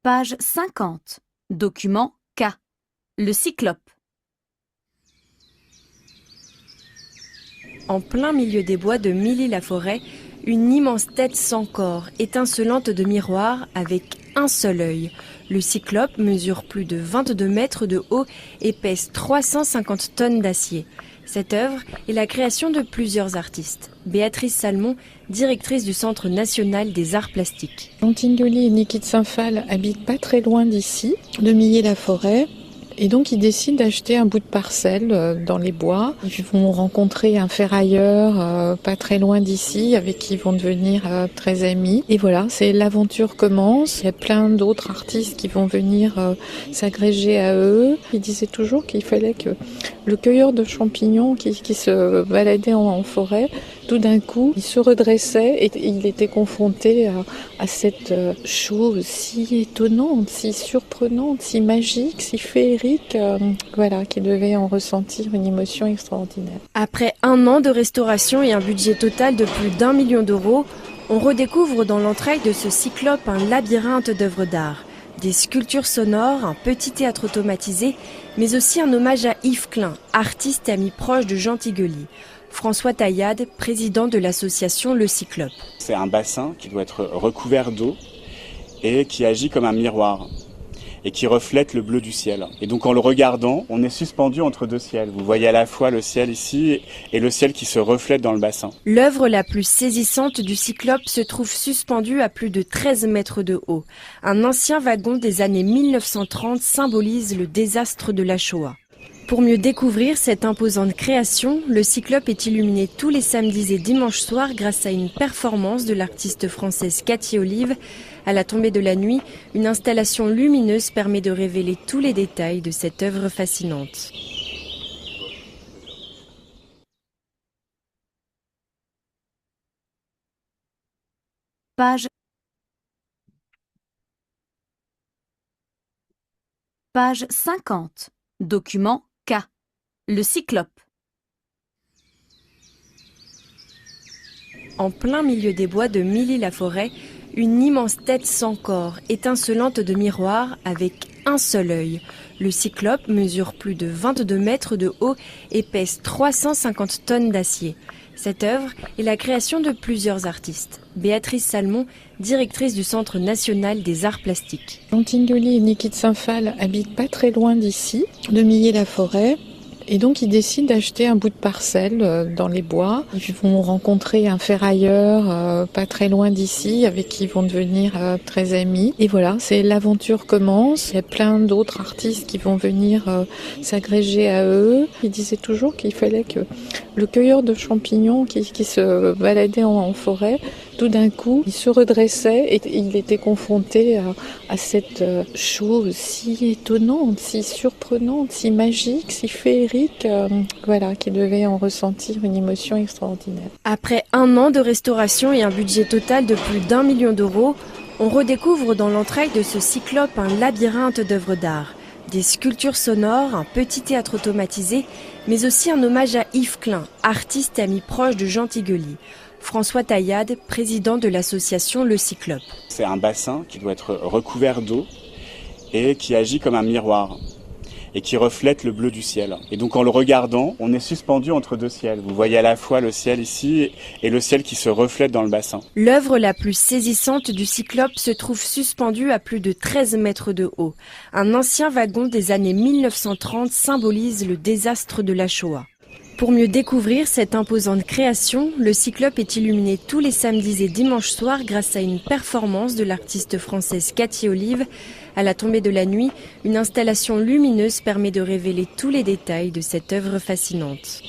Page 50. Document K. Le Cyclope. En plein milieu des bois de Milly-la-Forêt, une immense tête sans corps, étincelante de miroir, avec un seul œil. Le Cyclope mesure plus de 22 mètres de haut et pèse 350 tonnes d'acier. Cette œuvre est la création de plusieurs artistes. Béatrice Salmon, directrice du Centre national des arts plastiques. Jean Tinguely et Niki de Saint-Phal habitent pas très loin d'ici, de Milly-la-Forêt. Et donc ils décident d'acheter un bout de parcelle dans les bois. Ils vont rencontrer un ferrailleur pas très loin d'ici avec qui ils vont devenir très amis. Et voilà, c'est l'aventure commence. Il y a plein d'autres artistes qui vont venir s'agréger à eux. Ils disaient toujours qu'il fallait que le cueilleur de champignons qui se baladait en forêt, tout d'un coup, il se redressait et il était confronté à cette chose si étonnante, si surprenante, si magique, si féerique, qui devait en ressentir une émotion extraordinaire. Après un an de restauration et un budget total de plus d'1 million d'euros, on redécouvre dans l'entraille de ce cyclope un labyrinthe d'œuvres d'art. Des sculptures sonores, un petit théâtre automatisé, mais aussi un hommage à Yves Klein, artiste et ami proche de Jean Tinguely. François Taillade, président de l'association Le Cyclope. C'est un bassin qui doit être recouvert d'eau et qui agit comme un miroir et qui reflète le bleu du ciel. Et donc en le regardant, on est suspendu entre deux ciels. Vous voyez à la fois le ciel ici et le ciel qui se reflète dans le bassin. L'œuvre la plus saisissante du Cyclope se trouve suspendue à plus de 13 mètres de haut. Un ancien wagon des années 1930 symbolise le désastre de la Shoah. Pour mieux découvrir cette imposante création, le Cyclope est illuminé tous les samedis et dimanches soirs grâce à une performance de l'artiste française Cathy Olive. À la tombée de la nuit, une installation lumineuse permet de révéler tous les détails de cette œuvre fascinante. Page 50. Document K. Le Cyclope. En plein milieu des bois de Milly-la-Forêt, une immense tête sans corps, étincelante de miroir, avec un seul œil. Le Cyclope mesure plus de 22 mètres de haut et pèse 350 tonnes d'acier. Cette œuvre est la création de plusieurs artistes. Béatrice Salmon, directrice du Centre national des arts plastiques. Jean Tinguely et Niki de Saint-Phal habitent pas très loin d'ici, de Milly-la-Forêt. Et donc ils décident d'acheter un bout de parcelle dans les bois. Ils vont rencontrer un ferrailleur pas très loin d'ici avec qui ils vont devenir très amis. Et voilà, c'est l'aventure commence. Il y a plein d'autres artistes qui vont venir s'agréger à eux. Ils disaient toujours qu'il fallait que le cueilleur de champignons qui se baladait en forêt, tout d'un coup, il se redressait et il était confronté à cette chose si étonnante, si surprenante, si magique, si féerique, qui devait en ressentir une émotion extraordinaire. Après un an de restauration et un budget total de plus d'1 million d'euros, on redécouvre dans l'entraille de ce cyclope un labyrinthe d'œuvres d'art. Des sculptures sonores, un petit théâtre automatisé, mais aussi un hommage à Yves Klein, artiste et ami proche de Jean Tinguely. François Taillade, président de l'association Le Cyclope. C'est un bassin qui doit être recouvert d'eau et qui agit comme un miroir et qui reflète le bleu du ciel. Et donc en le regardant, on est suspendu entre deux ciels. Vous voyez à la fois le ciel ici et le ciel qui se reflète dans le bassin. L'œuvre la plus saisissante du Cyclope se trouve suspendue à plus de 13 mètres de haut. Un ancien wagon des années 1930 symbolise le désastre de la Shoah. Pour mieux découvrir cette imposante création, le Cyclope est illuminé tous les samedis et dimanches soirs grâce à une performance de l'artiste française Cathy Olive. À la tombée de la nuit, une installation lumineuse permet de révéler tous les détails de cette œuvre fascinante.